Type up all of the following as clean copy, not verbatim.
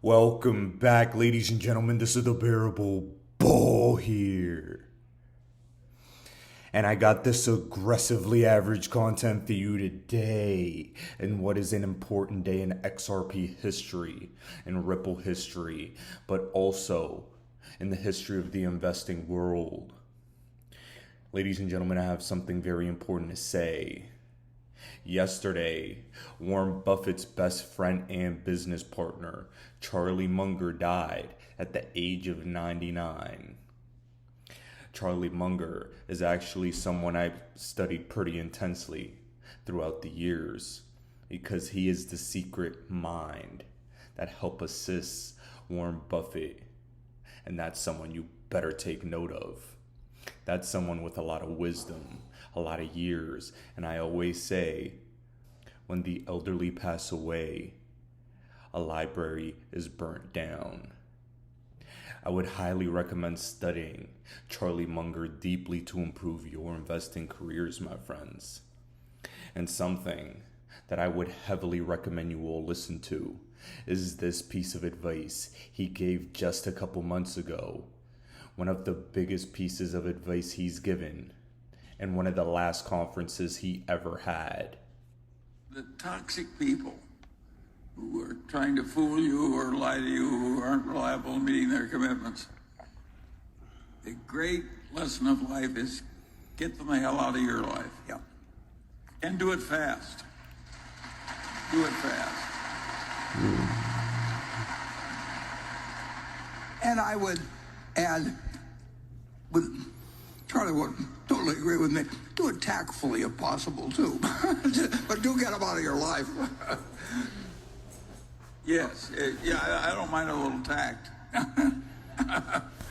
Welcome back, ladies and gentlemen. This is the Bearable Bull here. And I got this aggressively average content for you today. And what is an important day in XRP history and Ripple history, but also in the history of the investing world. Ladies and gentlemen, I have something very important to say. Yesterday, Warren Buffett's best friend and business partner, Charlie Munger, died at the age of 99. Charlie Munger is actually someone I've studied pretty intensely throughout the years because he is the secret mind that helped assist Warren Buffett. And that's someone you better take note of. That's someone with a lot of wisdom, a lot of years. And I always say, when the elderly pass away, a library is burnt down. I would highly recommend studying Charlie Munger deeply to improve your investing careers, my friends. And something that I would heavily recommend you all listen to is this piece of advice he gave just a couple months ago. One of the biggest pieces of advice he's given in one of the last conferences he ever had. The toxic people who are trying to fool you or lie to you, who aren't reliable in meeting their commitments. The great lesson of life is get them the hell out of your life. Yeah. And do it fast. Do it fast. And I would add, Charlie would totally agree with me, do it tactfully if possible too. But do get them out of your life. Yes, I don't mind a little tact.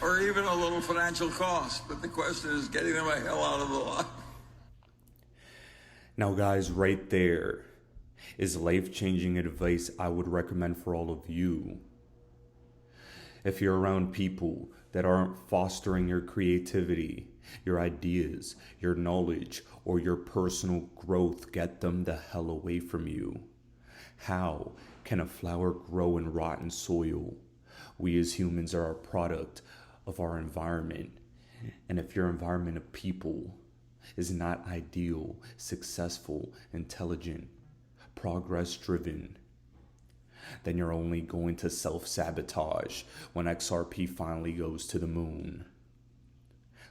Or even a little financial cost, but the question is getting them the hell out of the life. Now, guys, right there is life-changing advice I would recommend for all of you. If you're around people that aren't fostering your creativity, your ideas, your knowledge, or your personal growth, get them the hell away from you. How can a flower grow in rotten soil? We as humans are a product of our environment. And if your environment of people is not ideal, successful, intelligent, progress-driven, then you're only going to self-sabotage when XRP finally goes to the moon.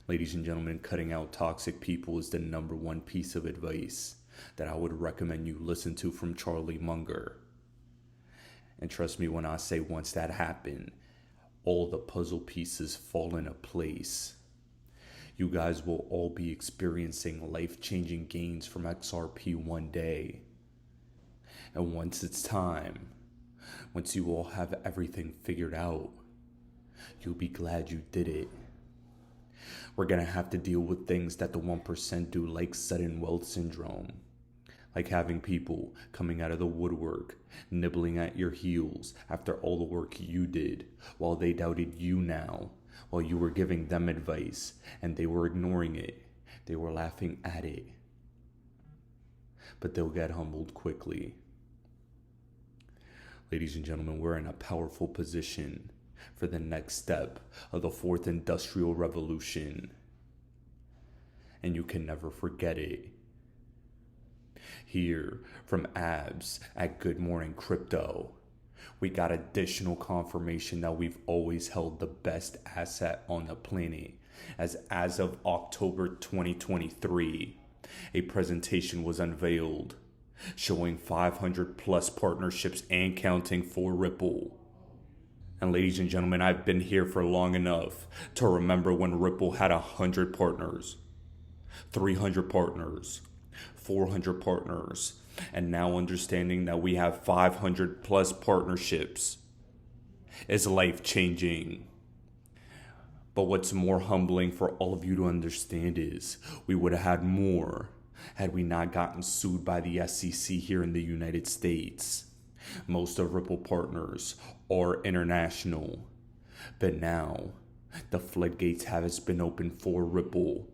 Ladies and gentlemen, cutting out toxic people is the number one piece of advice that I would recommend you listen to from Charlie Munger. And trust me when I say once that happened, all the puzzle pieces fall into place. You guys will all be experiencing life-changing gains from XRP one day. And once it's time, once you all have everything figured out, you'll be glad you did it. We're going to have to deal with things that the 1% do, like sudden wealth syndrome. Like having people coming out of the woodwork, nibbling at your heels after all the work you did, while they doubted you now, while you were giving them advice, and they were ignoring it. They were laughing at it. But they'll get humbled quickly. Ladies and gentlemen, we're in a powerful position for the next step of the fourth industrial revolution. And you can never forget it. Here from Abs at Good Morning Crypto, we got additional confirmation that we've always held the best asset on the planet, as of October 2023, a presentation was unveiled showing 500 plus partnerships and counting for Ripple. And ladies and gentlemen, I've been here for long enough to remember when Ripple had 100 partners, 300 partners, 400 partners, and now understanding that we have 500 plus partnerships is life-changing. But what's more humbling for all of you to understand is we would have had more had we not gotten sued by the SEC here in the United States. Most of Ripple partners are international, but now the floodgates have been opened for Ripple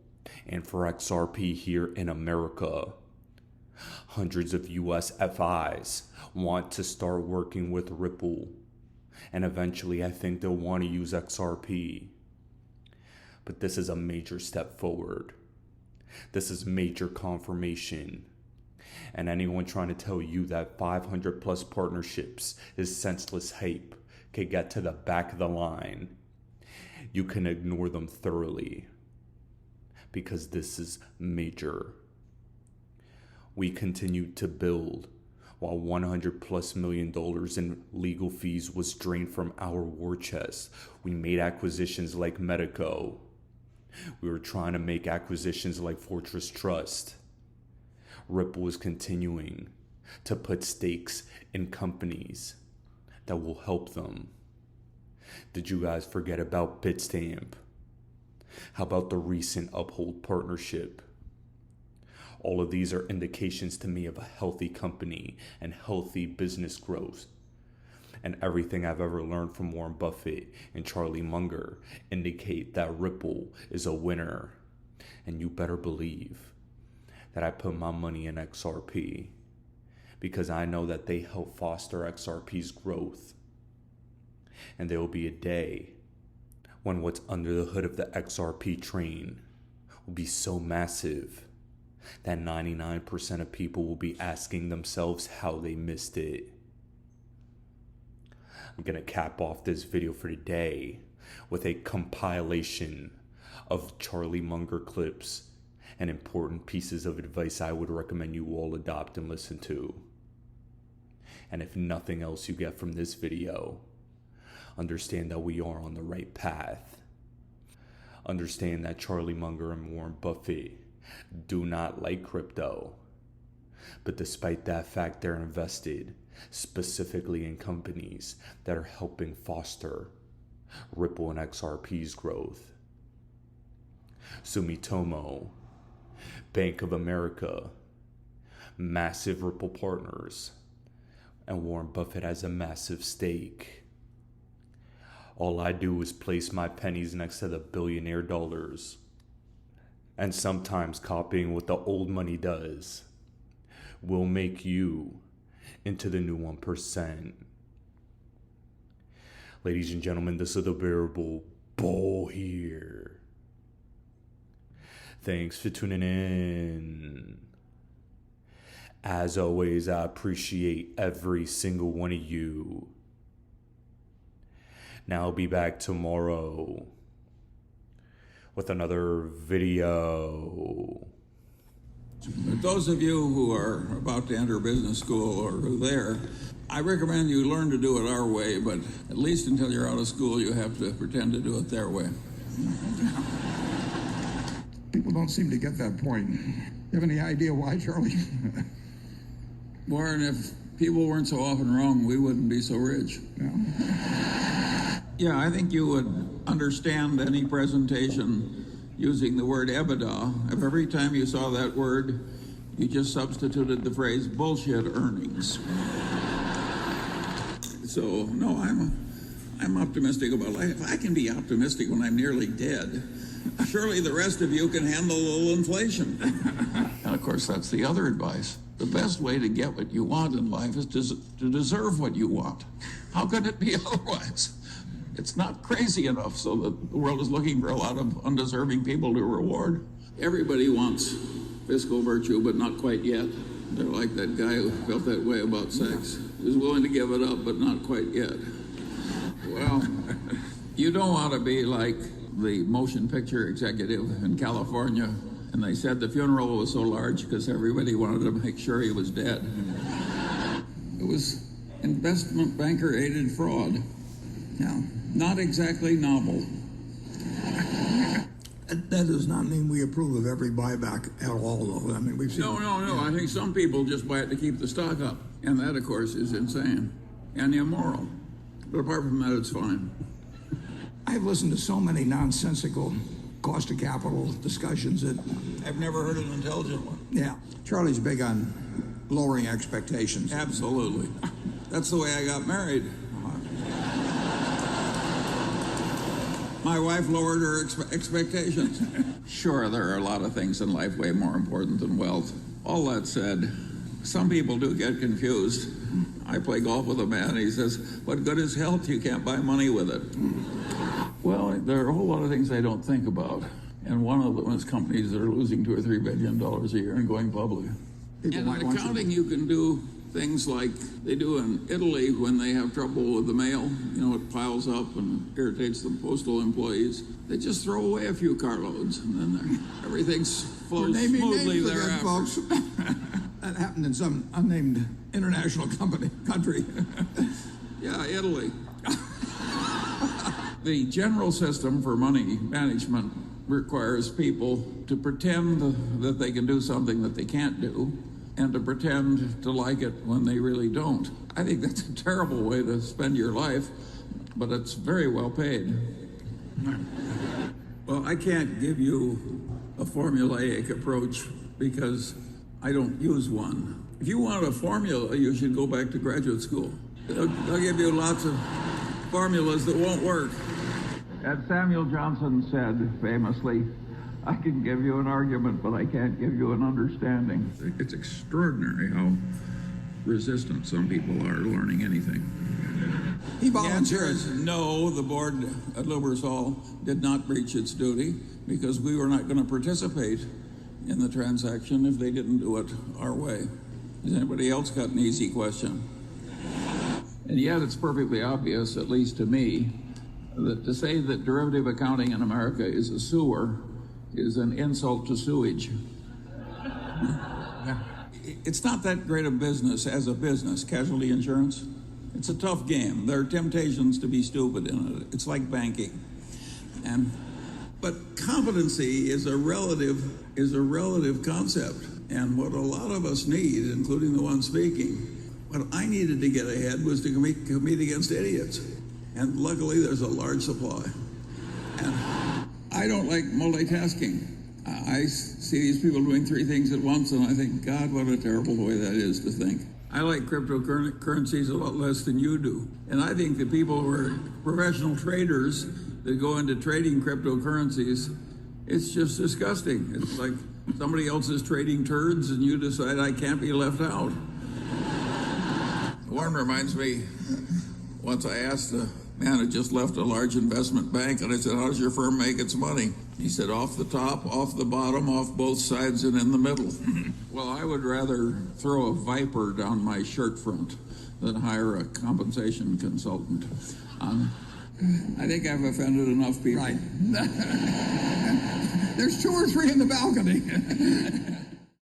and for XRP here in America. Hundreds of US FIs want to start working with Ripple And eventually I think they'll want to use XRP. But this is a major step forward. This is major confirmation. And anyone trying to tell you that 500 plus partnerships is senseless hype can get to the back of the line. You can ignore them thoroughly. Because this is major. We continued to build while $100 plus million in legal fees was drained from our war chest. We made acquisitions like Medico. We were trying to make acquisitions like Fortress Trust. Ripple is continuing to put stakes in companies that will help them. Did you guys forget about Bitstamp? How about the recent Uphold partnership? All of these are indications to me of a healthy company and healthy business growth. And everything I've ever learned from Warren Buffett and Charlie Munger indicate that Ripple is a winner. And you better believe that I put my money in XRP because I know that they help foster XRP's growth. And there will be a day when what's under the hood of the XRP train will be so massive that 99% of people will be asking themselves how they missed it. I'm going to cap off this video for today with a compilation of Charlie Munger clips and important pieces of advice I would recommend you all adopt and listen to. And if nothing else you get from this video, understand that we are on the right path. Understand that Charlie Munger and Warren Buffett do not like crypto. But despite that fact, they're invested specifically in companies that are helping foster Ripple and XRP's growth. Sumitomo, Bank of America, massive Ripple partners, and Warren Buffett has a massive stake. All I do is place my pennies next to the billionaire dollars. And sometimes copying what the old money does will make you into the new 1%. Ladies and gentlemen, this is the Bearable Bull here. Thanks for tuning in. As always, I appreciate every single one of you. Now I'll be back tomorrow with another video. But those of you who are about to enter business school or who are there, I recommend you learn to do it our way, but at least until you're out of school, you have to pretend to do it their way. People don't seem to get that point. You have any idea why, Charlie? Warren, if people weren't so often wrong, we wouldn't be so rich. Yeah, I think you would understand any presentation using the word EBITDA if every time you saw that word, you just substituted the phrase bullshit earnings. So, no, I'm optimistic about life. If I can be optimistic when I'm nearly dead, surely the rest of you can handle a little inflation. And of course, that's the other advice. The best way to get what you want in life is to deserve what you want. How could it be otherwise? It's not crazy enough so that the world is looking for a lot of undeserving people to reward. Everybody wants fiscal virtue, but not quite yet. They're like that guy who felt that way about sex. He was willing to give it up, but not quite yet. Well, you don't want to be like the motion picture executive in California, and they said the funeral was so large because everybody wanted to make sure he was dead. It was investment banker-aided fraud. Yeah, not exactly novel. That does not mean we approve of every buyback at all, though. I mean, we've seen... No. I think some people just buy it to keep the stock up. And that, of course, is insane and immoral. But apart from that, it's fine. I've listened to so many nonsensical cost of capital discussions that... I've never heard an intelligent one. Yeah. Charlie's big on lowering expectations. Absolutely. That's the way I got married. My wife lowered her expectations. Sure, there are a lot of things in life way more important than wealth. All that said, some people do get confused. I play golf with a man, he says, what good is health? You can't buy money with it. Well, there are a whole lot of things I don't think about. And one of them is companies that are losing $2 or $3 billion a year and going public. And in accounting, you can do things like they do in Italy when they have trouble with the mail. You know, it piles up and irritates the postal employees. They just throw away a few carloads, and then everything's flows smoothly thereafter. Folks. That happened in some unnamed international country. Yeah, Italy. The general system for money management requires people to pretend that they can do something that they can't do, and to pretend to like it when they really don't. I think that's a terrible way to spend your life, but it's very well paid. Well, I can't give you a formulaic approach because I don't use one. If you want a formula, you should go back to graduate school. They'll give you lots of formulas that won't work. As Samuel Johnson said famously, I can give you an argument, but I can't give you an understanding. It's extraordinary how resistant some people are to learning anything. He The answer volunteers. is no, the board at Lubbers Hall did not breach its duty because we were not going to participate in the transaction if they didn't do it our way. Has anybody else got an easy question? And yet it's perfectly obvious, at least to me, that to say that derivative accounting in America is a sewer is an insult to sewage. It's not that great a business as a business, casualty insurance. It's a tough game. There are temptations to be stupid in it. It's like banking. But competency is a relative concept. And what a lot of us need, including the one speaking, what I needed to get ahead was to compete against idiots. And luckily, there's a large supply. And I don't like multitasking. I see these people doing three things at once, and I think, God, what a terrible way that is to think. I like cryptocurrencies a lot less than you do. And I think the people who are professional traders that go into trading cryptocurrencies, it's just disgusting. It's like somebody else is trading turds, and you decide I can't be left out. Warren reminds me, once I asked the man who just left a large investment bank, and I said, how does your firm make its money? He said, off the top, off the bottom, off both sides, and in the middle. Well, I would rather throw a viper down my shirt front than hire a compensation consultant. I think I've offended enough people. Right. There's 2 or 3 in the balcony.